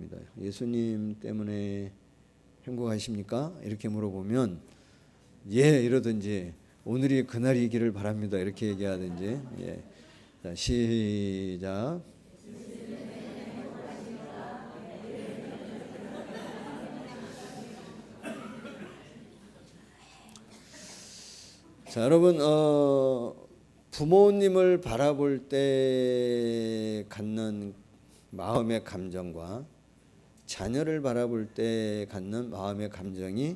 물어봅니다. 예수님 때문에 행복하십니까? 이렇게 물어보면 예 이러든지 오늘이 그날이기를 바랍니다 이렇게 얘기하든지. 예. 자, 시작. 자, 여러분 부모님을 바라볼 때 갖는 마음의 감정과 자녀를 바라볼 때 갖는 마음의 감정이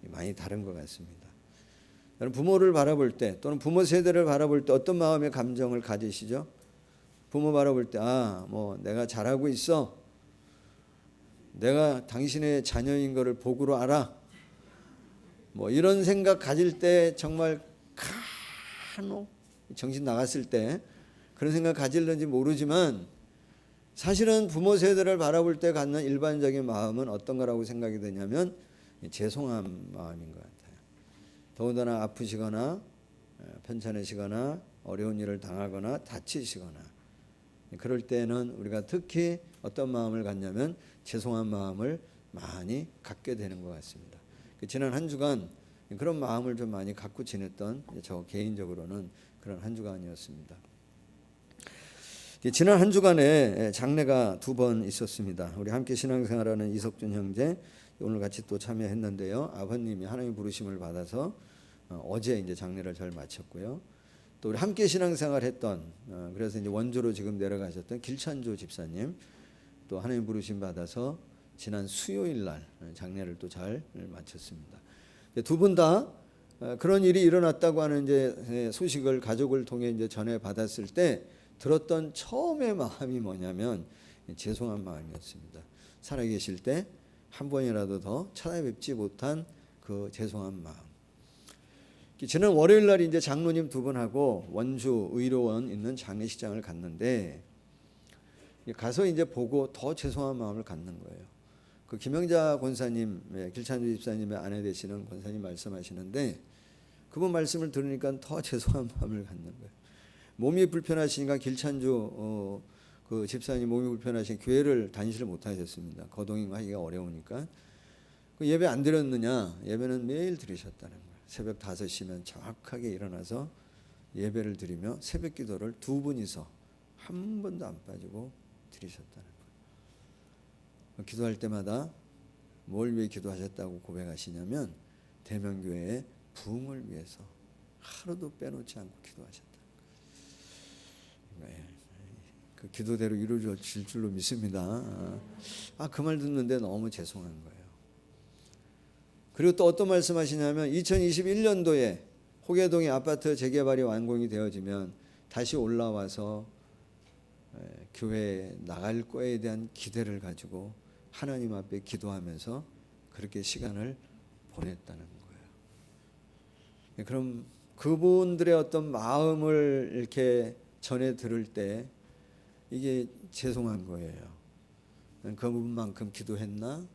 많이 다른 것 같습니다. 여러분 부모를 바라볼 때 또는 부모 세대를 바라볼 때 어떤 마음의 감정을 가지시죠? 부모 바라볼 때 뭐 내가 잘하고 있어. 내가 당신의 자녀인 것을 복으로 알아. 뭐 이런 생각 가질 때 정말 간혹 정신 나갔을 때 그런 생각 가질는지 모르지만 사실은 부모 세대를 바라볼 때 갖는 일반적인 마음은 어떤 거라고 생각이 되냐면 죄송한 마음인 것 같아요. 더군다나 아프시거나 편찮으시거나 어려운 일을 당하거나 다치시거나 그럴 때는 우리가 특히 어떤 마음을 갖냐면 죄송한 마음을 많이 갖게 되는 것 같습니다. 지난 한 주간 그런 마음을 좀 많이 갖고 지냈던 저 개인적으로는 그런 한 주간이었습니다. 지난 한 주간에 장례가 2번 있었습니다. 우리 함께 신앙생활하는 이석준 형제 오늘 같이 또 참여했는데요. 아버님이 하나님 부르심을 받아서 어제 이제 장례를 잘 마쳤고요. 또 우리 함께 신앙생활했던 그래서 이제 원주로 지금 내려가셨던 길찬조 집사님 또 하나님 부르심 받아서 지난 수요일 날 장례를 또 잘 마쳤습니다. 두 분 다 그런 일이 일어났다고 하는 이제 소식을 가족을 통해 이제 전해 받았을 때 들었던 처음의 마음이 뭐냐면 죄송한 마음이었습니다. 살아계실 때 한 번이라도 더 찾아뵙지 못한 그 죄송한 마음. 지난 월요일 날 이제 장로님 2분하고 원주 의료원 있는 장례식장을 갔는데 가서 이제 보고 더 죄송한 마음을 갖는 거예요. 그 김영자 권사님, 길찬주 집사님의 아내 되시는 권사님 말씀하시는데 그분 말씀을 들으니까 더 죄송한 마음을 갖는 거예요. 몸이 불편하시니까 길찬주 그 집사님 몸이 불편하신 교회를 다니지를 못하셨습니다. 거동하기가 어려우니까. 그 예배 안 드렸느냐? 예배는 매일 드리셨다는 거예요. 새벽 5시면 정확하게 일어나서 예배를 드리며 새벽 기도를 2분이서 한 번도 안 빠지고 드리셨다는 거예요. 기도할 때마다 뭘 위해 기도하셨다고 고백하시냐면 대명교회의 부흥을 위해서 하루도 빼놓지 않고 기도하셨다. 그 기도대로 이루어질 줄로 믿습니다. 그 말 듣는데 너무 죄송한 거예요. 그리고 또 어떤 말씀하시냐면 2021년도에 호계동의 아파트 재개발이 완공이 되어지면 다시 올라와서 교회에 나갈 거에 대한 기대를 가지고 하나님 앞에 기도하면서 그렇게 시간을 보냈다는 거예요. 그럼 그분들의 어떤 마음을 이렇게 전해 들을 때 이게 죄송한 거예요. 그분만큼 기도했나?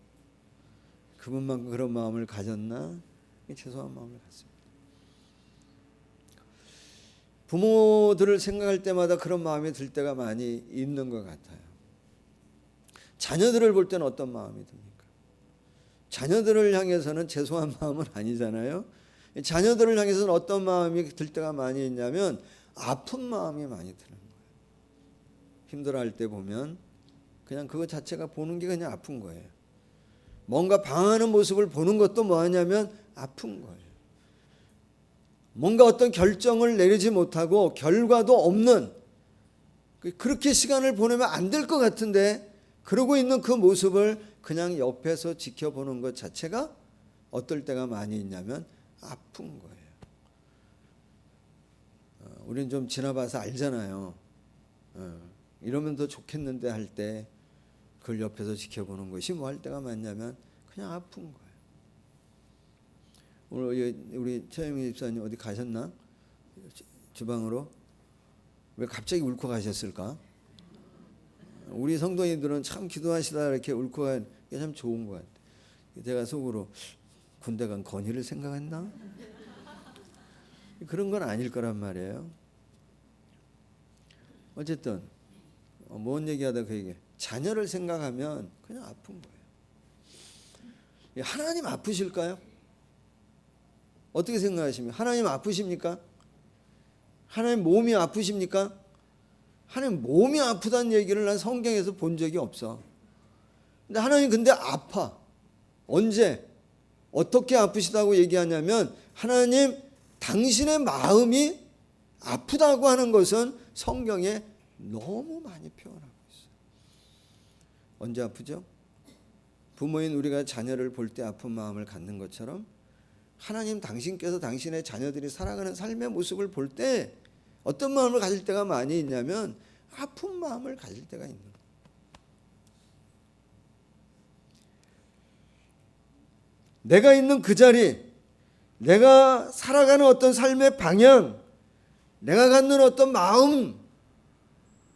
그분만큼 그런 마음을 가졌나? 죄송한 마음을 갖습니다. 부모들을 생각할 때마다 그런 마음이 들 때가 많이 있는 것 같아요. 자녀들을 볼 때는 어떤 마음이 듭니까? 자녀들을 향해서는 죄송한 마음은 아니잖아요. 자녀들을 향해서는 어떤 마음이 들 때가 많이 있냐면 아픈 마음이 많이 드는 거예요. 힘들어할 때 보면 그냥 그거 자체가 보는 게 그냥 아픈 거예요. 뭔가 방황하는 모습을 보는 것도 뭐하냐면 아픈 거예요. 뭔가 어떤 결정을 내리지 못하고 결과도 없는 그렇게 시간을 보내면 안 될 것 같은데 그러고 있는 그 모습을 그냥 옆에서 지켜보는 것 자체가 어떨 때가 많이 있냐면 아픈 거예요. 우리는 좀 지나봐서 알잖아요. 이러면 더 좋겠는데 할 때 그걸 옆에서 지켜보는 것이 뭐 할 때가 많냐면 그냥 아픈 거예요. 오늘 우리 최영희 집사님 어디 가셨나? 주방으로? 왜 갑자기 울컥 가셨을까? 우리 성도님들은 참 기도하시다 이렇게 울컥 하는 게 참 좋은 것 같아요. 제가 속으로 군대 간 건의를 생각했나? 그런 건 아닐 거란 말이에요. 어쨌든 뭔 얘기하다 그 얘기 자녀를 생각하면 그냥 아픈 거예요. 하나님 아프실까요? 어떻게 생각하십니까? 하나님 아프십니까? 하나님 몸이 아프십니까? 하나님 몸이 아프다는 얘기를 난 성경에서 본 적이 없어. 근데 하나님 근데 아파. 언제? 어떻게 아프시다고 얘기하냐면 하나님 당신의 마음이 아프다고 하는 것은 성경에 너무 많이 표현하고 있어요. 언제 아프죠? 부모인 우리가 자녀를 볼 때 아픈 마음을 갖는 것처럼 하나님 당신께서 당신의 자녀들이 살아가는 삶의 모습을 볼 때 어떤 마음을 가질 때가 많이 있냐면 아픈 마음을 가질 때가 있는 거예요. 내가 있는 그 자리, 내가 살아가는 어떤 삶의 방향, 내가 갖는 어떤 마음,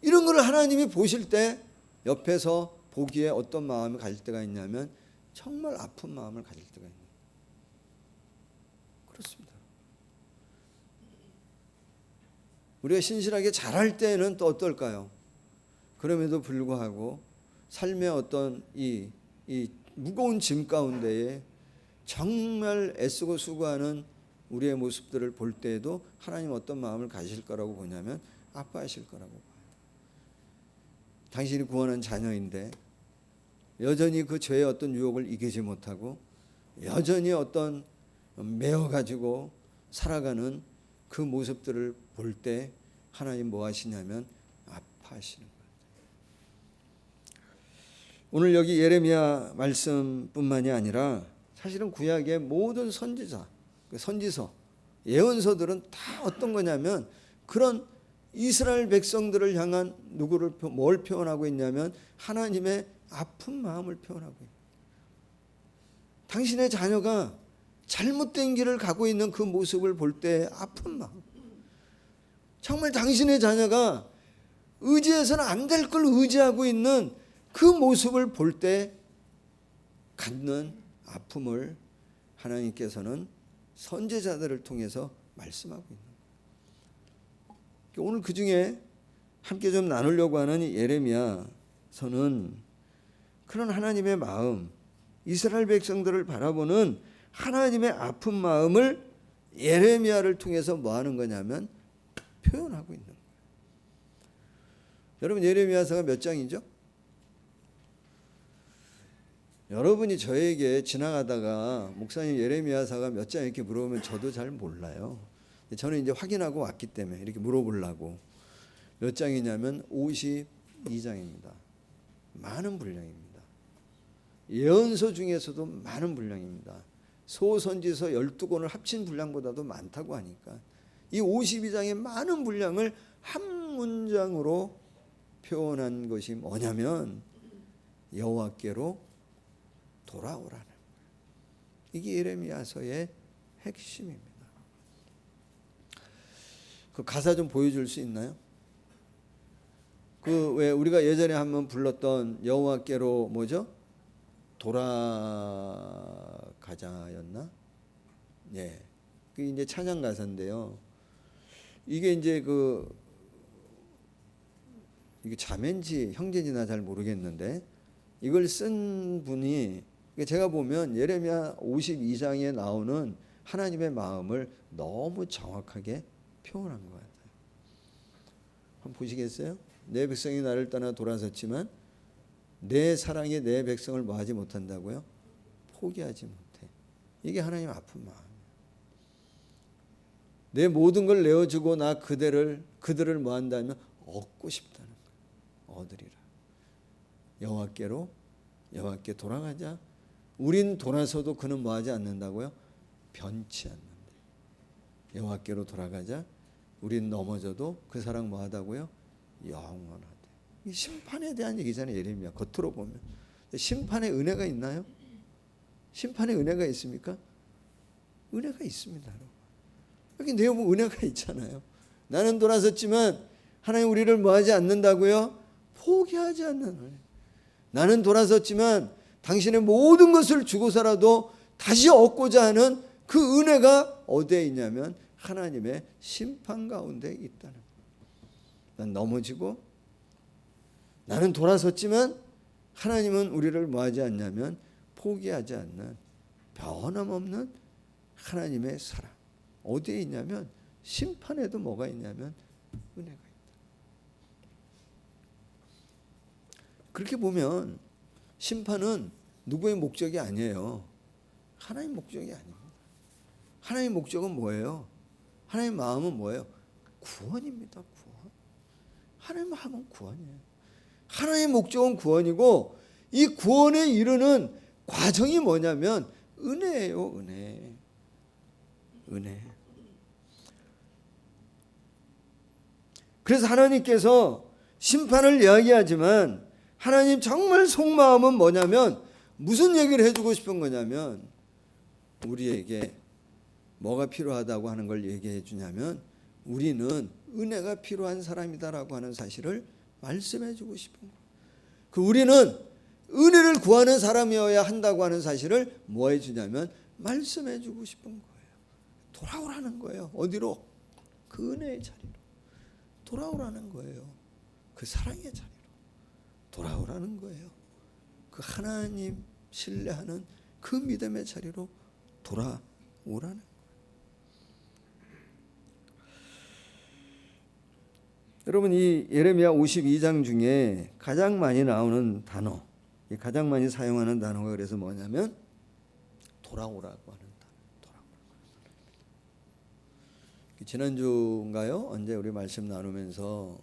이런 걸 하나님이 보실 때 옆에서 보기에 어떤 마음을 가질 때가 있냐면 정말 아픈 마음을 가질 때가 있는 거예요. 그렇습니다. 우리가 신실하게 잘할 때는 또 어떨까요? 그럼에도 불구하고 삶의 어떤 이 무거운 짐 가운데에 정말 애쓰고 수고하는 우리의 모습들을 볼 때에도 하나님 어떤 마음을 가질 거라고 보냐면 아파하실 거라고 봐요. 당신이 구원한 자녀인데 여전히 그 죄의 어떤 유혹을 이기지 못하고 여전히 어떤 매어가지고 살아가는 그 모습들을 볼 때 하나님 뭐 하시냐면 아파하시는 거예요. 오늘 여기 예레미야 말씀뿐만이 아니라 사실은 구약의 모든 선지자, 선지서, 예언서들은 다 어떤 거냐면 그런 이스라엘 백성들을 향한 뭘 표현하고 있냐면 하나님의 아픈 마음을 표현하고 있는 거예요. 당신의 자녀가 잘못된 길을 가고 있는 그 모습을 볼 때 아픈 마음, 정말 당신의 자녀가 의지해서는 안 될 걸 의지하고 있는 그 모습을 볼 때 갖는 아픔을 하나님께서는 선지자들을 통해서 말씀하고 있는 거예요. 오늘 그 중에 함께 좀 나누려고 하는 예레미야서는 그런 하나님의 마음, 이스라엘 백성들을 바라보는 하나님의 아픈 마음을 예레미야를 통해서 뭐 하는 거냐면 표현하고 있는 거예요. 여러분 예레미야서가 몇 장이죠? 여러분이 저에게 지나가다가 목사님 예레미야서가 몇 장 이렇게 물어보면 저도 잘 몰라요. 저는 이제 확인하고 왔기 때문에 이렇게 물어보려고. 몇 장이냐면 52장입니다. 많은 분량입니다. 예언서 중에서도 많은 분량입니다. 소선지서 12권을 합친 분량보다도 많다고 하니까 이 52장의 많은 분량을 한 문장으로 표현한 것이 뭐냐면 여호와께로 돌아오라는 거예요. 이게 예레미야서의 핵심입니다. 그 가사 좀 보여줄 수 있나요? 그 왜 우리가 예전에 한번 불렀던 여호와께로 뭐죠? 돌아가자였나? 예. 그게 이제 찬양 가사인데요. 이게 이제 이게 자매인지 형제인지 나 잘 모르겠는데 이걸 쓴 분이 제가 보면 예레미야 52장에 나오는 하나님의 마음을 너무 정확하게 표현한 것 같아요. 한번 보시겠어요? 내 백성이 나를 떠나 돌아섰지만 내 사랑이 내 백성을 뭐하지 못한다고요? 포기하지 못해. 이게 하나님 아픈 마음이에요. 내 모든 걸 내어주고 나 그들을 뭐한다면 얻고 싶다는 거예요. 얻으리라. 여호와께 돌아가자. 우린 돌아서도 그는 뭐하지 않는다고요? 변치 않는다. 여호와께로 돌아가자. 우린 넘어져도 그 사랑 뭐하다고요? 영원하다. 이 심판에 대한 얘기잖아요. 예레미야 겉으로 보면. 심판의 은혜가 있나요? 심판의 은혜가 있습니까? 은혜가 있습니다. 여기 내용 은혜가 있잖아요. 나는 돌아섰지만 하나님 우리를 뭐하지 않는다고요? 포기하지 않는 은혜. 나는 돌아섰지만 당신의 모든 것을 주고서라도 다시 얻고자 하는 그 은혜가 어디에 있냐면 하나님의 심판 가운데 있다는 거예요. 난 넘어지고 나는 돌아섰지만 하나님은 우리를 뭐하지 않냐면 포기하지 않는 변함없는 하나님의 사랑. 어디에 있냐면 심판에도 뭐가 있냐면 은혜가 있다. 그렇게 보면 심판은 누구의 목적이 아니에요. 하나님의 목적이 아닙니다. 하나님의 목적은 뭐예요? 하나님의 마음은 뭐예요? 구원입니다. 구원. 하나님의 마음은 구원이에요. 하나님의 목적은 구원이고 이 구원에 이르는 과정이 뭐냐면 은혜예요. 은혜. 은혜. 그래서 하나님께서 심판을 이야기하지만 하나님 정말 속마음은 뭐냐면 무슨 얘기를 해주고 싶은 거냐면 우리에게 뭐가 필요하다고 하는 걸 얘기해 주냐면 우리는 은혜가 필요한 사람이다라고 하는 사실을 말씀해 주고 싶은 거예요. 그 우리는 은혜를 구하는 사람이어야 한다고 하는 사실을 뭐 해 주냐면 말씀해 주고 싶은 거예요. 돌아오라는 거예요. 어디로? 그 은혜의 자리로 돌아오라는 거예요. 그 사랑의 자리로 돌아오라는 거예요. 그 하나님 신뢰하는 그 믿음의 자리로 돌아오라는 거예요. 여러분, 이 예레미야 52장 중에 가장 많이 나오는 단어, 가장 많이 사용하는 단어가 그래서 뭐냐면 돌아오라고 하는 단어. 돌아오라고. 지난주인가요? 언제 우리 말씀 나누면서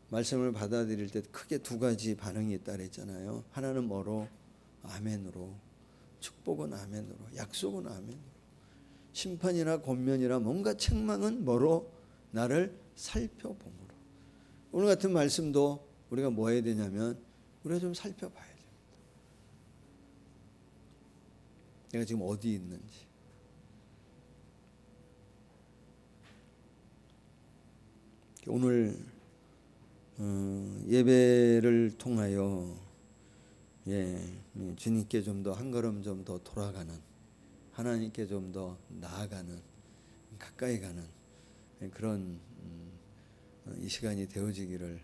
말씀을 받아들일 때 크게 두 가지 반응이 있다 그랬잖아요. 하나는 뭐로? 아멘으로. 축복은 아멘으로. 약속은 아멘으로. 심판이나 권면이나 뭔가 책망은 뭐로? 나를 살펴봄으로. 오늘 같은 말씀도 우리가 뭐 해야 되냐면 우리가 좀 살펴봐야 됩니다. 내가 지금 어디 있는지. 오늘 예배를 통하여 주님께 좀 더 한 걸음 좀 더 돌아가는, 하나님께 좀 더 나아가는, 가까이 가는 그런 이 시간이 되어지기를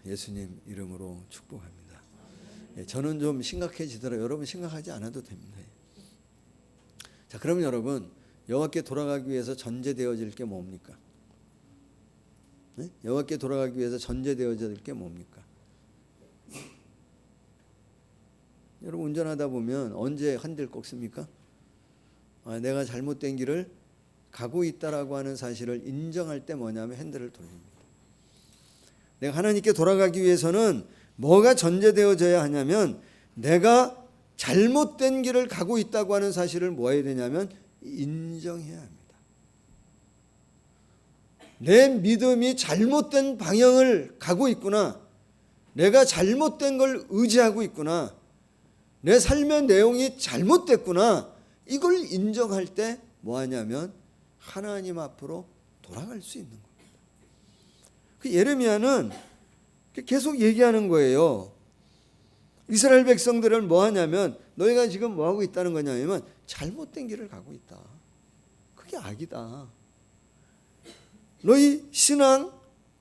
예수님 이름으로 축복합니다. 저는 좀 심각해지더라도 여러분 심각하지 않아도 됩니다. 자, 그럼 여러분 여호와께 돌아가기 위해서 전제되어질 게 뭡니까? 여호와께 돌아가기 위해서 전제되어질 게 뭡니까? 여러분 운전하다 보면 언제 핸들 꺾습니까? 내가 잘못된 길을 가고 있다라고 하는 사실을 인정할 때 뭐냐면 핸들을 돌립니다. 내가 하나님께 돌아가기 위해서는 뭐가 전제되어져야 하냐면 내가 잘못된 길을 가고 있다고 하는 사실을 뭐 해야 되냐면 인정해야 합니다. 내 믿음이 잘못된 방향을 가고 있구나. 내가 잘못된 걸 의지하고 있구나. 내 삶의 내용이 잘못됐구나. 이걸 인정할 때 뭐 하냐면 하나님 앞으로 돌아갈 수 있는 겁니다. 그 예레미야는 계속 얘기하는 거예요. 이스라엘 백성들을 뭐 하냐면 너희가 지금 뭐 하고 있다는 거냐면 잘못된 길을 가고 있다. 그게 악이다. 너희 신앙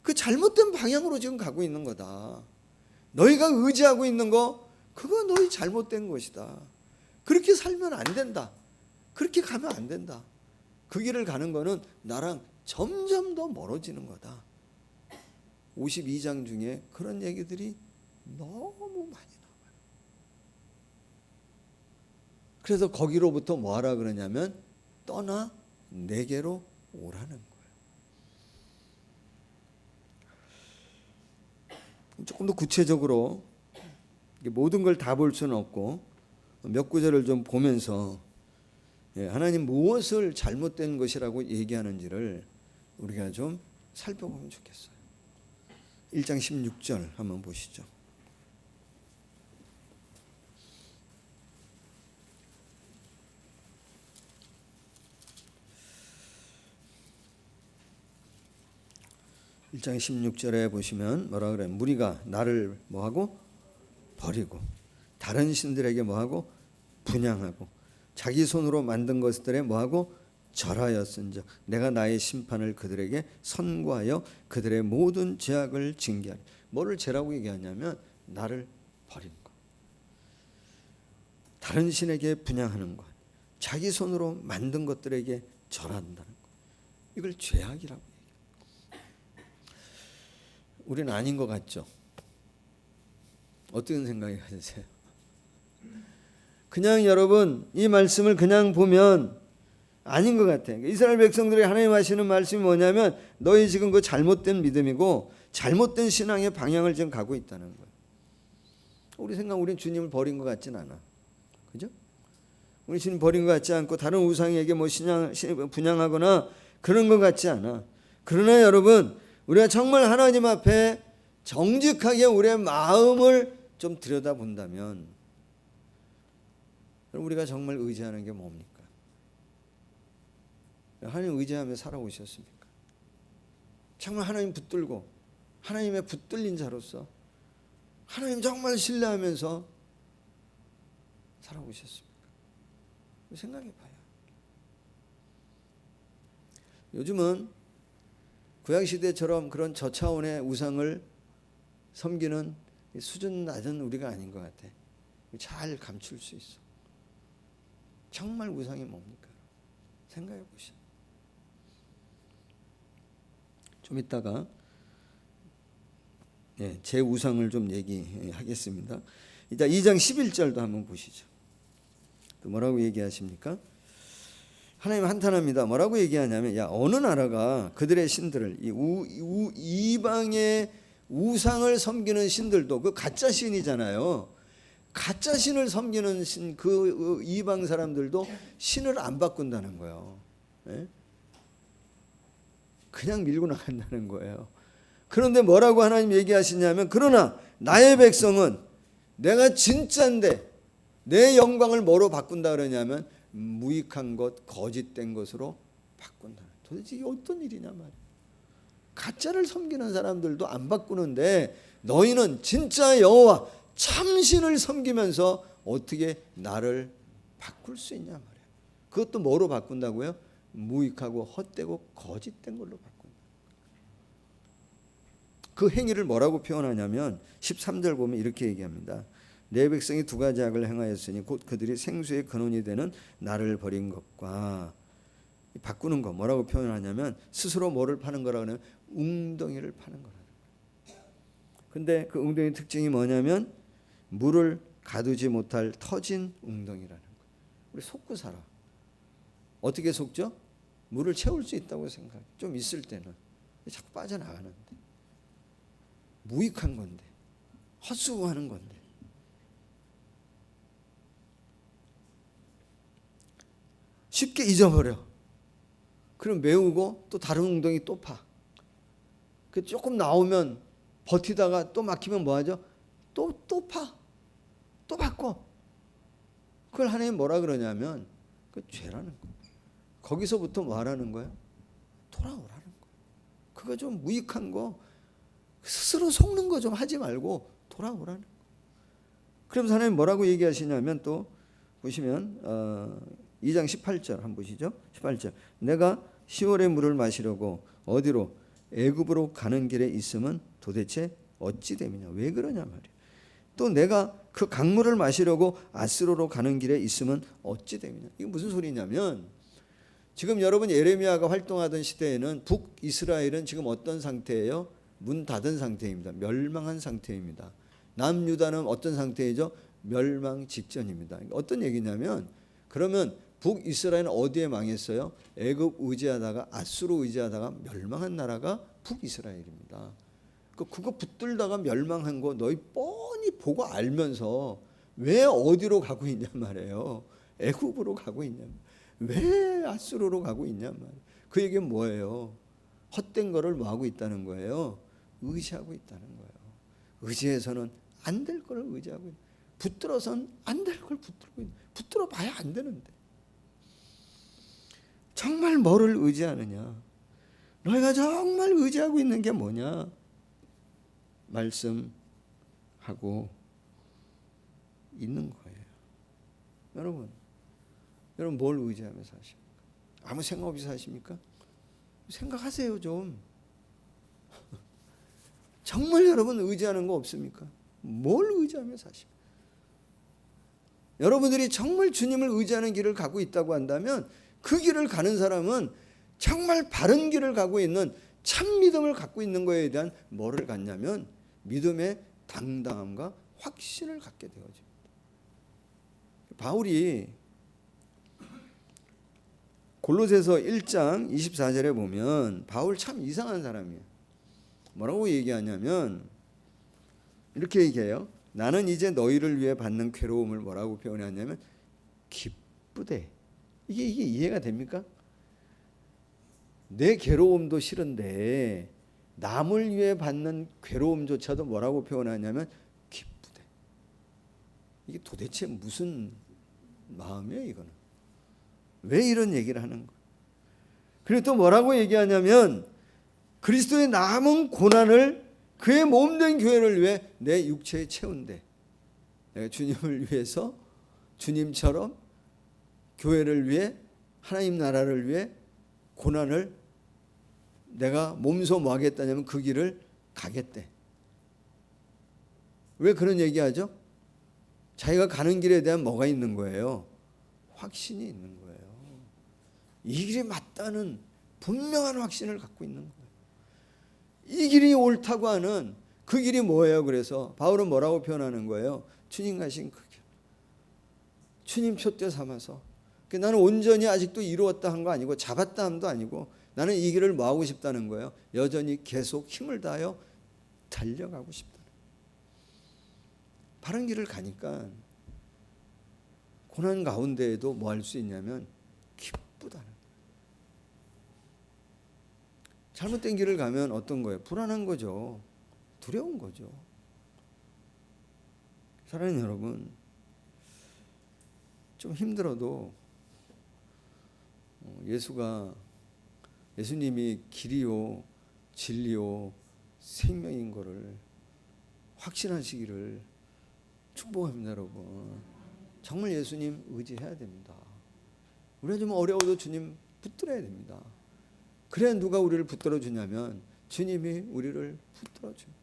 그 잘못된 방향으로 지금 가고 있는 거다. 너희가 의지하고 있는 거 그거 너희 잘못된 것이다. 그렇게 살면 안 된다. 그렇게 가면 안 된다. 그 길을 가는 거는 나랑 점점 더 멀어지는 거다. 52장 중에 그런 얘기들이 너무 많이 나와요. 그래서 거기로부터 뭐 하라 그러냐면 떠나 내게로 오라는 거예요. 조금 더 구체적으로 모든 걸 다 볼 수는 없고 몇 구절을 좀 보면서 하나님 무엇을 잘못된 것이라고 얘기하는지를 우리가 좀 살펴보면 좋겠어요. 1장 16절 한번 보시죠. (1장 16절에) 보시면 뭐라 그래요? 무리가 나를 뭐하고? 버리고 다른 신들에게 뭐하고? 분향하고 자기 손으로 만든 것들에 뭐하고? 절하였은즉 내가 나의 심판을 그들에게 선고하여 그들의 모든 죄악을 징계하리. 뭐를 죄라고 얘기하냐면 나를 버리는 것, 다른 신에게 분향하는 것, 자기 손으로 만든 것들에게 절한다는 것, 이걸 죄악이라고 얘기해요. 우리는 아닌 것 같죠? 어떤 생각이 가세요? 그냥 여러분 이 말씀을 그냥 보면 아닌 것 같아요. 이스라엘 백성들이 하나님 하시는 말씀이 뭐냐면 너희 지금 그 잘못된 믿음이고 잘못된 신앙의 방향을 지금 가고 있다는 거예요. 우리 생각 우리는 주님을 버린 것 같진 않아. 그죠? 우리 주님 버린 것 같지 않고 다른 우상에게 뭐 분향하거나 그런 것 같지 않아. 그러나 여러분 우리가 정말 하나님 앞에 정직하게 우리의 마음을 좀 들여다본다면 우리가 정말 의지하는 게 뭡니까? 하나님 의지하며 살아오셨습니까? 정말 하나님 붙들고 하나님의 붙들린 자로서 하나님 정말 신뢰하면서 살아오셨습니까? 생각해 봐요. 요즘은 구약시대처럼 그런 저차원의 우상을 섬기는 수준 낮은 우리가 아닌 것 같아. 잘 감출 수 있어. 정말 우상이 뭡니까? 생각해 보시죠. 좀 이따가 제 우상을 좀 얘기하겠습니다. 이제 2장 11절도 한번 보시죠. 또 뭐라고 얘기하십니까? 하나님 한탄합니다. 뭐라고 얘기하냐면 야 어느 나라가 그들의 신들을 이방의 우상을 섬기는 신들도 그 가짜 신이잖아요. 가짜 신을 섬기는 신, 그 이방 사람들도 신을 안 바꾼다는 거예요. 그냥 밀고 나간다는 거예요. 그런데 뭐라고 하나님 얘기하시냐면 그러나 나의 백성은 내가 진짜인데 내 영광을 뭐로 바꾼다 그러냐면 무익한 것, 거짓된 것으로 바꾼다. 도대체 이게 어떤 일이냐 말이야. 가짜를 섬기는 사람들도 안 바꾸는데 너희는 진짜 여호와 참신을 섬기면서 어떻게 나를 바꿀 수 있냐 말이야. 그것도 뭐로 바꾼다고요? 무익하고 헛되고 거짓된 걸로 바꾼다. 그 행위를 뭐라고 표현하냐면 13절 보면 이렇게 얘기합니다. 내 백성이 두 가지 악을 행하였으니 곧 그들이 생수의 근원이 되는 나를 버린 것과 바꾸는 거 뭐라고 표현하냐면 스스로 뭐를 파는 거라고 하면 웅덩이를 파는 거라는 거예요. 근데 그 웅덩이 특징이 뭐냐면 물을 가두지 못할 터진 웅덩이라는 거예요. 우리 속고 살아. 어떻게 속죠? 물을 채울 수 있다고 생각해. 좀 있을 때는 자꾸 빠져나가는데 무익한 건데 헛수고하는 건데 쉽게 잊어버려. 그럼 메우고 또 다른 웅덩이 또 파. 그 조금 나오면 버티다가 또 막히면 뭐하죠? 또 파. 또 바꿔. 그걸 하나님 뭐라 그러냐면 그 죄라는 거예요. 거기서부터 뭐 하라는 거예요? 돌아오라는 거예요. 그거 좀 무익한 거 스스로 속는 거 좀 하지 말고 돌아오라는 거예요. 그러면서 하나님 뭐라고 얘기하시냐면 또 보시면 2장 18절 한번 보시죠. 18절 내가 시월의 물을 마시려고 어디로 애굽으로 가는 길에 있으면 도대체 어찌 됨이냐. 왜 그러냐 말이에요. 또 내가 그 강물을 마시려고 아스로로 가는 길에 있으면 어찌 됨이냐. 이게 무슨 소리냐면 지금 여러분 예레미야가 활동하던 시대에는 북이스라엘은 지금 어떤 상태예요? 문 닫은 상태입니다. 멸망한 상태입니다. 남유다는 어떤 상태이죠? 멸망 직전입니다. 어떤 얘기냐면 그러면 북이스라엘은 어디에 망했어요? 애굽 의지하다가 아수르 의지하다가 멸망한 나라가 북이스라엘입니다. 그거 붙들다가 멸망한 거 너희 뻔히 보고 알면서 왜 어디로 가고 있냐 말이에요. 애굽으로 가고 있냐. 왜 아수르로 가고 있냐 말이에요. 그 얘기는 뭐예요? 헛된 거를 뭐 하고 있다는 거예요? 의지하고 있다는 거예요. 의지해서는 안 될 거를 의지하고 있는. 붙들어서는 안 될 걸 붙들고 있는. 붙들어 봐야 안 되는데. 정말 뭐를 의지하느냐? 너희가 정말 의지하고 있는 게 뭐냐? 말씀하고 있는 거예요. 여러분 뭘 의지하며 사십니까? 아무 생각 없이 사십니까? 생각하세요 좀. 정말 여러분 의지하는 거 없습니까? 뭘 의지하며 사십니까? 여러분들이 정말 주님을 의지하는 길을 가고 있다고 한다면 그 길을 가는 사람은 정말 바른 길을 가고 있는 참 믿음을 갖고 있는 것에 대한 뭐를 갖냐면 믿음의 당당함과 확신을 갖게 되어집니다. 바울이 골로새서 1장 24절에 보면 바울 참 이상한 사람이에요. 뭐라고 얘기하냐면 이렇게 얘기해요. 나는 이제 너희를 위해 받는 괴로움을 뭐라고 표현하냐면 기쁘대. 이게 이해가 됩니까? 내 괴로움도 싫은데 남을 위해 받는 괴로움조차도 뭐라고 표현하냐면 기쁘대. 이게 도대체 무슨 마음이에요 이거는? 왜 이런 얘기를 하는 거예요? 그리고 또 뭐라고 얘기하냐면 그리스도의 남은 고난을 그의 몸된 교회를 위해 내 육체에 채운대. 내가 주님을 위해서 주님처럼 교회를 위해 하나님 나라를 위해 고난을 내가 몸소 뭐 하겠다냐면 그 길을 가겠대. 왜 그런 얘기하죠? 자기가 가는 길에 대한 뭐가 있는 거예요? 확신이 있는 거예요. 이 길이 맞다는 분명한 확신을 갖고 있는 거예요. 이 길이 옳다고 하는 그 길이 뭐예요? 그래서 바울은 뭐라고 표현하는 거예요? 주님 가신 그 길. 주님 푯대 삼아서. 나는 온전히 아직도 이루었다 한 거 아니고 잡았다 함도 아니고 나는 이 길을 뭐 하고 싶다는 거예요? 여전히 계속 힘을 다하여 달려가고 싶다. 바른 길을 가니까 고난 가운데에도 뭐 할 수 있냐면 기쁘다는 거예요. 잘못된 길을 가면 어떤 거예요? 불안한 거죠. 두려운 거죠. 사랑하는 여러분, 좀 힘들어도 예수님이 길이요 진리요 생명인 거를 확신하시기를 축복합니다. 여러분, 정말 예수님 의지해야 됩니다. 우리가 좀 어려워도 주님 붙들어야 됩니다. 그래야 누가 우리를 붙들어 주냐면 주님이 우리를 붙들어 줍니다.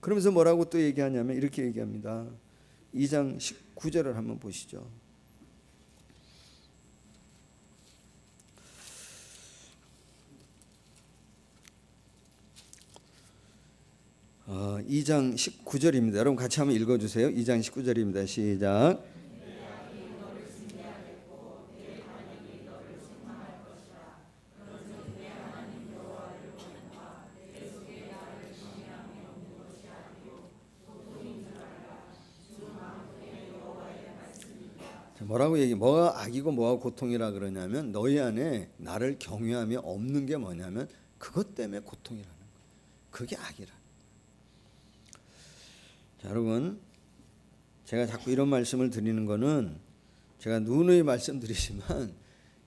그러면서 뭐라고 또 얘기하냐면 이렇게 얘기합니다. 2장 19절을 한번 보시죠. 어, 2장 19절입니다. 여러분 같이 한번 읽어주세요. 2장 19절입니다. 시작. 뭐라고 뭐가 악이고 뭐가 고통이라 그러냐면 너희 안에 나를 경외함이 없는 게 뭐냐면 그것 때문에 고통이라는 거예요. 그게 악이라. 자, 여러분, 제가 자꾸 이런 말씀을 드리는 거는 제가 누누이 말씀드리지만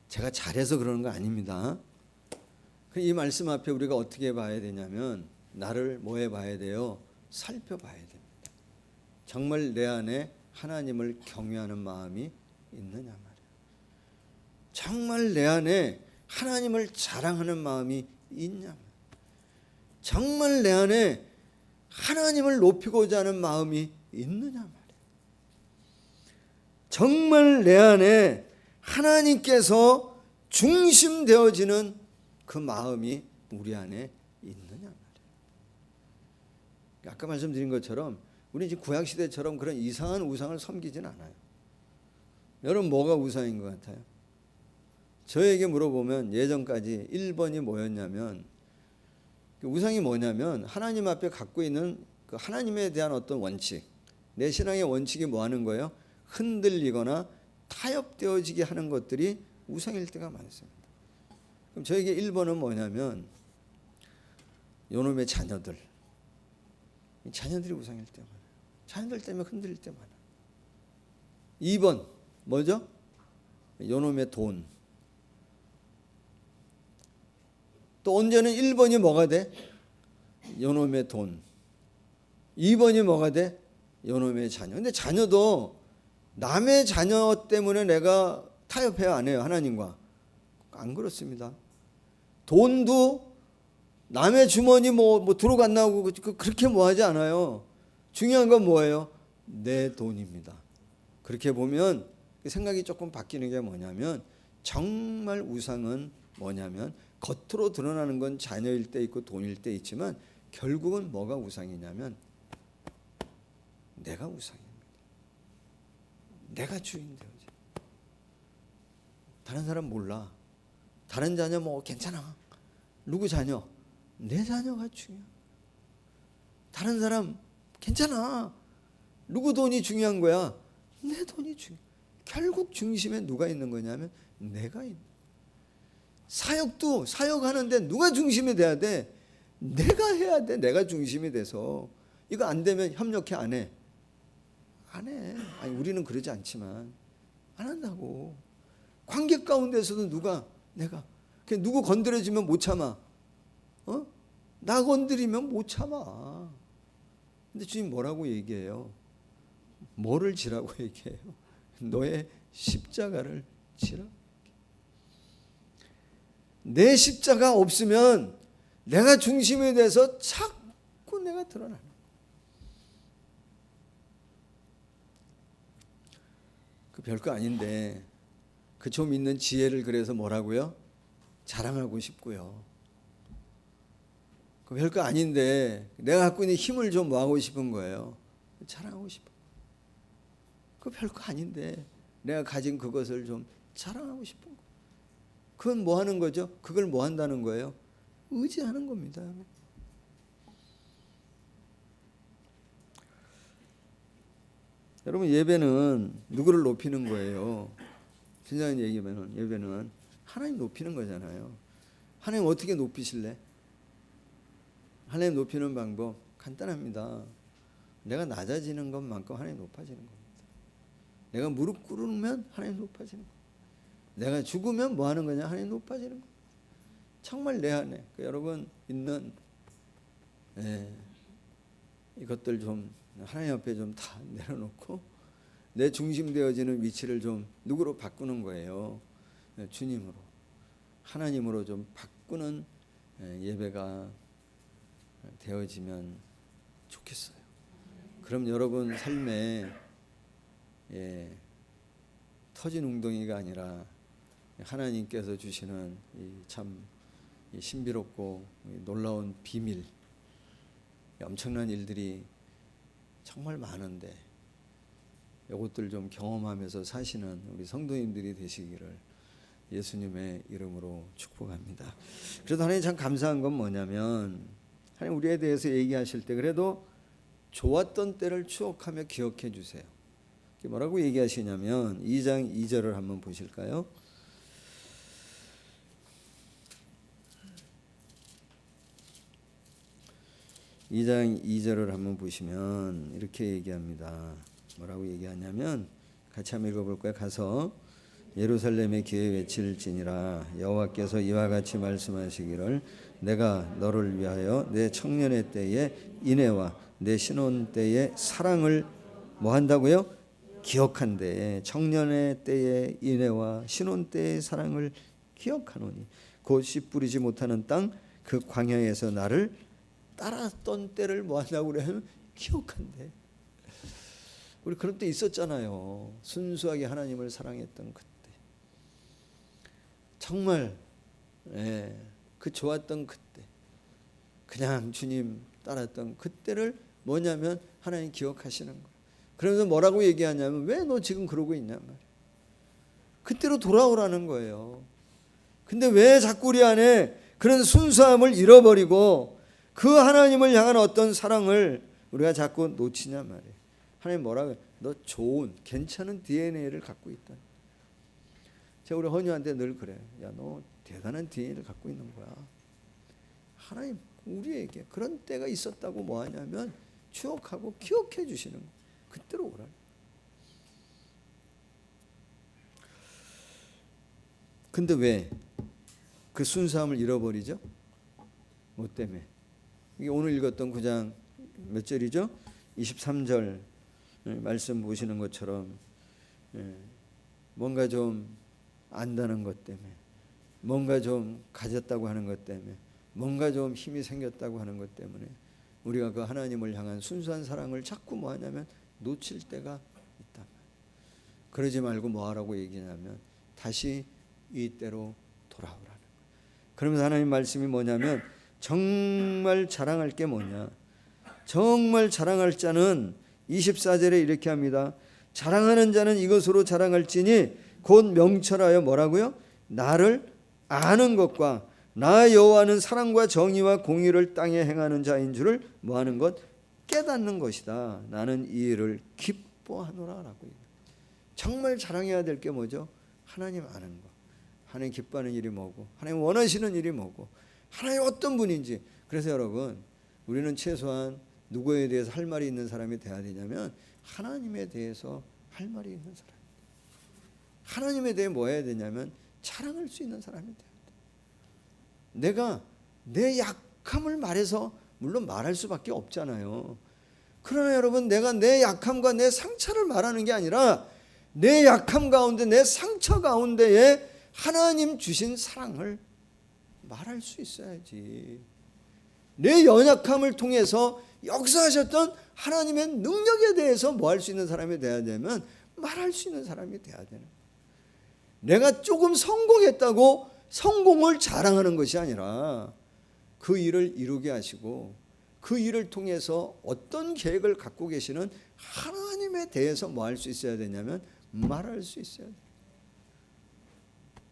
제가 잘해서 그러는 거 아닙니다. 이 말씀 앞에 우리가 어떻게 봐야 되냐면 나를 뭐 해봐야 돼요? 살펴봐야 됩니다. 정말 내 안에 하나님을 경외하는 마음이 있느냐 말이에요. 정말 내 안에 하나님을 자랑하는 마음이 있냐 말이에요. 정말 내 안에 하나님을 높이고자 하는 마음이 있느냐 말이에요. 정말 내 안에 하나님께서 중심되어지는 그 마음이 우리 안에 있느냐 말이에요. 아까 말씀드린 것처럼 우리 지금 구약 시대처럼 그런 이상한 우상을 섬기진 않아요. 여러분 뭐가 우상인 것 같아요? 저에게 물어보면 예전까지 1번이 뭐였냐면 우상이 뭐냐면 하나님 앞에 갖고 있는 그 하나님에 대한 어떤 원칙, 내 신앙의 원칙이 뭐 하는 거예요? 흔들리거나 타협되어지게 하는 것들이 우상일 때가 많습니다. 그럼 저에게 1번은 뭐냐면 요놈의 자녀들이 우상일 때 많아요. 자녀들 때문에 흔들릴 때 많아요. 2번 뭐죠? 요놈의 돈. 또 언제는 1번이 뭐가 돼? 요놈의 돈. 2번이 뭐가 돼? 요놈의 자녀. 근데 자녀도 남의 자녀 때문에 내가 타협해야 안 해요, 하나님과? 안 그렇습니다. 돈도 남의 주머니 뭐 들어가 나오고 그렇게 뭐하지 않아요. 중요한 건 뭐예요? 내 돈입니다. 그렇게 보면 생각이 조금 바뀌는 게 뭐냐면, 정말 우상은 뭐냐면 겉으로 드러나는 건 자녀일 때 있고 돈일 때 있지만 결국은 뭐가 우상이냐면 내가 우상입니다. 내가 주인 되어지. 다른 사람 몰라. 다른 자녀 뭐 괜찮아. 누구 자녀? 내 자녀가 중요해. 다른 사람 괜찮아. 누구 돈이 중요한 거야? 내 돈이 중요해. 결국 중심에 누가 있는 거냐면 내가 있는. 사역도 사역하는데 누가 중심이 돼야 돼? 내가 해야 돼. 내가 중심이 돼서. 이거 안 되면 협력해 안 해? 안 해. 아니 우리는 그러지 않지만 안 한다고. 관계 가운데서도 내가 누구 건드려지면 못 참아. 나 건드리면 못 참아. 근데 주님 뭐라고 얘기해요? 뭐를 지라고 얘기해요? 너의 십자가를 지라. 내 십자가 없으면 내가 중심이 돼서 자꾸 내가 드러나는 거야. 그 별거 아닌데 그 좀 있는 지혜를 그래서 뭐라고요? 자랑하고 싶고요. 그 별거 아닌데 내가 갖고 있는 힘을 좀 뭐하고 싶은 거예요? 자랑하고 싶어. 그 별거 아닌데 내가 가진 그것을 좀 자랑하고 싶은 거예요. 그건 뭐 하는 거죠? 그걸 뭐 한다는 거예요? 의지하는 겁니다. 여러분, 예배는 누구를 높이는 거예요? 진정한 얘기면 예배는 하나님 높이는 거잖아요. 하나님 어떻게 높이실래? 하나님 높이는 방법 간단합니다. 내가 낮아지는 것만큼 하나님 높아지는 겁니다. 내가 무릎 꿇으면 하나님 높아지는 겁니다. 내가 죽으면 뭐 하는 거냐? 하나님 높아지는 겁니다. 정말 내 안에 여러분 있는 이것들 좀 하나님 앞에 좀 다 내려놓고 내 중심 되어지는 위치를 좀 누구로 바꾸는 거예요? 주님으로, 하나님으로 좀 바꾸는 예배가 되어지면 좋겠어요. 그럼 여러분 삶에 터진 웅덩이가 아니라 하나님께서 주시는 참 신비롭고 놀라운 비밀, 엄청난 일들이 정말 많은데 이것들 좀 경험하면서 사시는 우리 성도님들이 되시기를 예수님의 이름으로 축복합니다. 그래도 하나님 참 감사한 건 뭐냐면 하나님 우리에 대해서 얘기하실 때 그래도 좋았던 때를 추억하며 기억해 주세요. 뭐라고 얘기하시냐면 2장 2절을 한번 보실까요? 2장 2절을 한번 보시면 이렇게 얘기합니다. 뭐라고 얘기하냐면 같이 한번 읽어볼까요? 가서 예루살렘의 귀에 외칠지니라 여호와께서 이와 같이 말씀하시기를 내가 너를 위하여 내 청년의 때의 인애와 내 신혼 때의 사랑을 뭐 한다고요? 기억한대. 청년의 때의 인애와 신혼 때의 사랑을 기억하노니 곧 씨 뿌리지 못하는 땅 그 광야에서 나를 따랐던 때를 뭐 한다고 그래요? 기억한대. 우리 그런 때 있었잖아요. 순수하게 하나님을 사랑했던 그때. 정말 그 좋았던 그때. 그냥 주님 따랐던 그때를 뭐냐면 하나님 기억하시는 거예요. 그러면서 뭐라고 얘기하냐면 왜 너 지금 그러고 있냐 말이에요. 그때로 돌아오라는 거예요. 근데 왜 자꾸 우리 안에 그런 순수함을 잃어버리고 그 하나님을 향한 어떤 사랑을 우리가 자꾸 놓치냐 말이에요. 하나님 뭐라고 해요? 너 좋은 괜찮은 DNA를 갖고 있다. 제가 우리 헌유한테 늘 그래요. 야, 너 대단한 DNA를 갖고 있는 거야. 하나님 우리에게 그런 때가 있었다고 뭐 하냐면 추억하고 기억해 주시는 거예요. 그때로 오라. 근데 왜 그 순수함을 잃어버리죠? 뭐 때문에? 이게 오늘 읽었던 9장 몇 절이죠? 23절 말씀 보시는 것처럼 뭔가 좀 안다는 것 때문에, 뭔가 좀 가졌다고 하는 것 때문에, 뭔가 좀 힘이 생겼다고 하는 것 때문에 우리가 그 하나님을 향한 순수한 사랑을 자꾸 뭐 하냐면 놓칠 때가 있다. 그러지 말고 뭐 하라고 얘기냐면 다시 이때로 돌아오라는 거예요. 그러면서 하나님 말씀이 뭐냐면 정말 자랑할 게 뭐냐, 정말 자랑할 자는 24절에 이렇게 합니다. 자랑하는 자는 이것으로 자랑할지니 곧 명철하여 뭐라고요? 나를 아는 것과 나 여호와는 사랑과 정의와 공의를 땅에 행하는 자인 줄을 뭐하는 것? 깨닫는 것이다. 나는 이 일을 기뻐하노라라고. 정말 자랑해야 될 게 뭐죠? 하나님 아는 거. 하나님 기뻐하는 일이 뭐고, 하나님 원하시는 일이 뭐고, 하나님 어떤 분인지. 그래서 여러분, 우리는 최소한 누구에 대해서 할 말이 있는 사람이 돼야 되냐면 하나님에 대해서 할 말이 있는 사람. 하나님에 대해 뭐 해야 되냐면 자랑할 수 있는 사람이 돼야 돼. 내가 내 약함을 말해서, 물론 말할 수밖에 없잖아요. 그러나 여러분, 내가 내 약함과 내 상처를 말하는 게 아니라 내 약함 가운데, 내 상처 가운데에 하나님 주신 사랑을 말할 수 있어야지. 내 연약함을 통해서 역사하셨던 하나님의 능력에 대해서 뭐 할 수 있는 사람이 돼야 되면 말할 수 있는 사람이 돼야 되는 거예요. 내가 조금 성공했다고 성공을 자랑하는 것이 아니라 그 일을 이루게 하시고 그 일을 통해서 어떤 계획을 갖고 계시는 하나님에 대해서 뭐 할 수 있어야 되냐면 말할 수 있어야 돼요.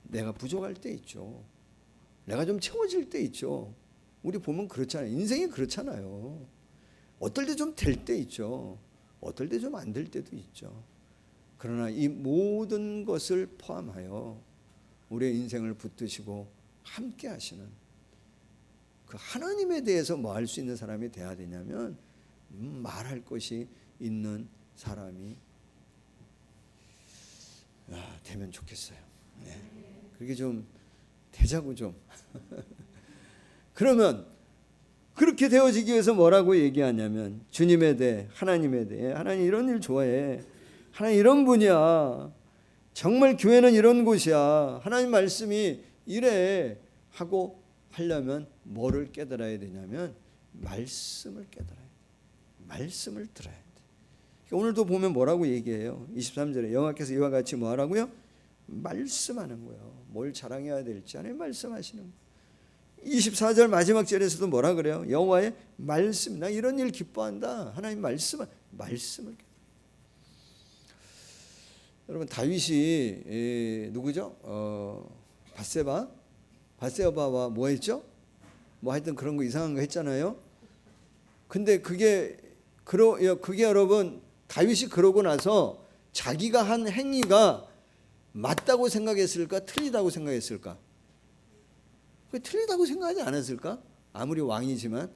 내가 부족할 때 있죠. 내가 좀 채워질 때 있죠. 우리 보면 그렇잖아요. 인생이 그렇잖아요. 어떨 때 좀 될 때 있죠. 어떨 때 좀 안 될 때도 있죠. 그러나 이 모든 것을 포함하여 우리의 인생을 붙드시고 함께 하시는 그 하나님에 대해서 뭐 할 수 있는 사람이 돼야 되냐면 말할 것이 있는 사람이 되면 좋겠어요. 네. 그렇게 좀 되자고 좀. 그러면 그렇게 되어지기 위해서 뭐라고 얘기하냐면 주님에 대해, 하나님에 대해, 하나님 이런 일 좋아해, 하나님 이런 분이야, 정말 교회는 이런 곳이야, 하나님 말씀이 이래 하고 하려면 뭐를 깨달아야 되냐면 말씀을 깨달아야 돼. 말씀을 들어야 돼. 오늘도 보면 뭐라고 얘기해요? 23절에 여호와께서 이와 같이 뭐 하라고요? 말씀하는 거예요. 뭘 자랑해야 될지 하나님 말씀하시는 거예요. 24절 마지막 절에서도 뭐라 그래요? 여호와의 말씀. 나 이런 일 기뻐한다. 하나님 말씀을. 여러분, 다윗이 누구죠? 바세바와 뭐 했죠? 뭐 하여튼 그런 거 이상한 거 했잖아요. 근데 그게 여러분, 다윗이 그러고 나서 자기가 한 행위가 맞다고 생각했을까? 틀리다고 생각했을까? 틀리다고 생각하지 않았을까? 아무리 왕이지만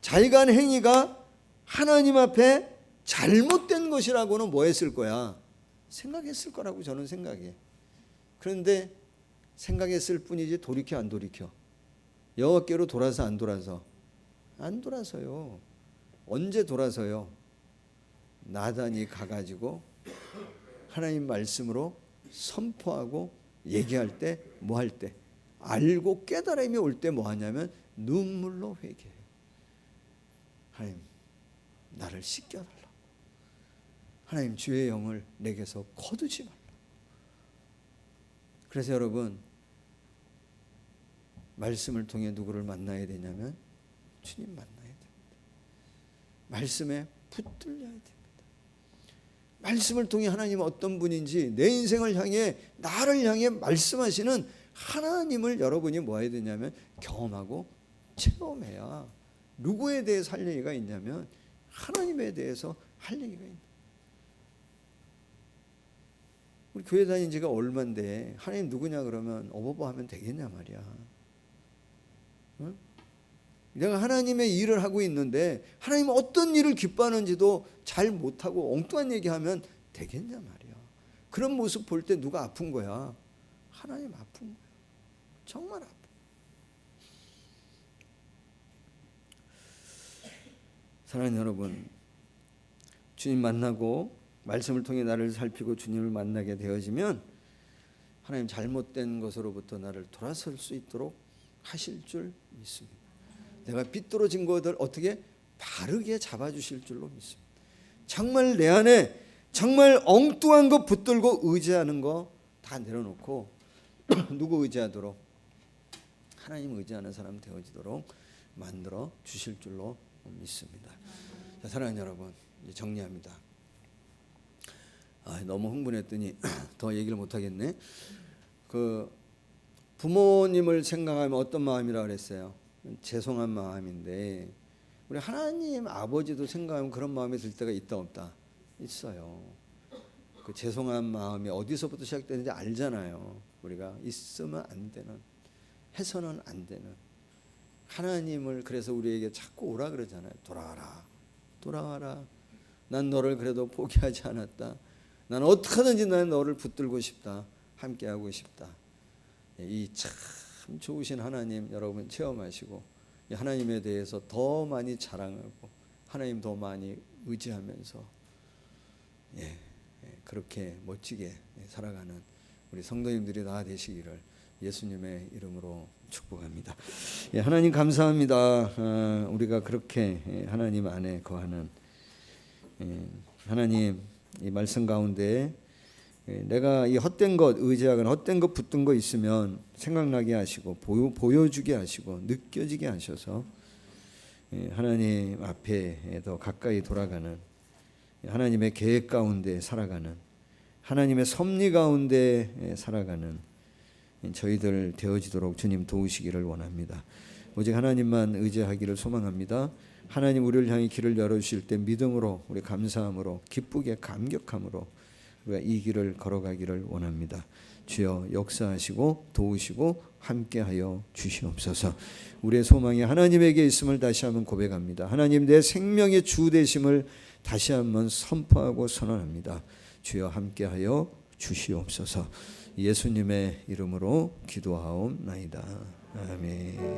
자기가 한 행위가 하나님 앞에 잘못된 것이라고는 뭐 했을 거야? 생각했을 거라고 저는 생각해. 그런데 생각했을 뿐이지 돌이켜 안 돌이켜? 여호와께로 돌아서 안 돌아서? 안 돌아서요. 언제 돌아서요? 나단이 가가지고 하나님 말씀으로 선포하고 얘기할 때, 뭐 할 때, 알고 깨달음이 올 때 뭐 하냐면 눈물로 회개해요. 하나님, 나를 씻겨달라고. 하나님, 주의 영을 내게서 거두지 말라. 그래서 여러분, 말씀을 통해 누구를 만나야 되냐면 주님 만나야 됩니다. 말씀에 붙들려야 됩니다. 말씀을 통해 하나님 어떤 분인지, 내 인생을 향해, 나를 향해 말씀하시는 하나님을 여러분이 뭐 해야 되냐면 경험하고 체험해야 누구에 대해서 할 얘기가 있냐면 하나님에 대해서 할 얘기가 있는. 우리 교회 다닌 지가 얼만데 하나님 누구냐 그러면 어버버 하면 되겠냐 말이야. 응? 내가 하나님의 일을 하고 있는데 하나님 어떤 일을 기뻐하는지도 잘 못하고 엉뚱한 얘기하면 되겠냐 말이야. 그런 모습 볼 때 누가 아픈 거야? 하나님 아픈 거야. 정말 아파. 사랑하는 여러분, 주님 만나고 말씀을 통해 나를 살피고 주님을 만나게 되어지면 하나님 잘못된 것으로부터 나를 돌아설 수 있도록 하실 줄 믿습니다. 내가 삐뚤어진 것을 어떻게 바르게 잡아주실 줄로 믿습니다. 정말 내 안에 정말 엉뚱한 거 붙들고 의지하는 거 다 내려놓고 누구 의지하도록? 하나님 의지하는 사람 되어지도록 만들어 주실 줄로 믿습니다. 자, 사랑하는 여러분, 이제 정리합니다. 너무 흥분했더니 더 얘기를 못 하겠네. 그 부모님을 생각하면 어떤 마음이라 그랬어요? 죄송한 마음인데, 우리 하나님 아버지도 생각하면 그런 마음이 들 때가 있다 없다? 있어요. 그 죄송한 마음이 어디서부터 시작되는지 알잖아요. 우리가 있으면 안 되는, 해서는 안 되는, 하나님을 그래서 우리에게 자꾸 오라 그러잖아요. 돌아와라, 돌아와라. 난 너를 그래도 포기하지 않았다. 난 어떻게든지 난 너를 붙들고 싶다. 함께하고 싶다. 이 참 좋으신 하나님 여러분 체험하시고, 이 하나님에 대해서 더 많이 자랑하고 하나님 더 많이 의지하면서 그렇게 멋지게 살아가는 우리 성도님들이 다 되시기를 예수님의 이름으로 축복합니다. 하나님 감사합니다. 우리가 그렇게 하나님 안에 거하는 하나님, 이 말씀 가운데 내가 이 헛된 것 의지하거나 헛된 것 붙든 거 있으면 생각나게 하시고 보여주게 하시고 느껴지게 하셔서 하나님 앞에 더 가까이 돌아가는, 하나님의 계획 가운데 살아가는, 하나님의 섭리 가운데 살아가는 저희들 되어지도록 주님 도우시기를 원합니다. 오직 하나님만 의지하기를 소망합니다. 하나님 우리를 향해 길을 열어주실 때 믿음으로, 우리 감사함으로, 기쁘게 감격함으로 우리가 이 길을 걸어가기를 원합니다. 주여 역사하시고 도우시고 함께하여 주시옵소서. 우리의 소망이 하나님에게 있음을 다시 한번 고백합니다. 하나님 내 생명의 주 되심을 다시 한번 선포하고 선언합니다. 주여 함께하여 주시옵소서. 예수님의 이름으로 기도하옵나이다. 아멘.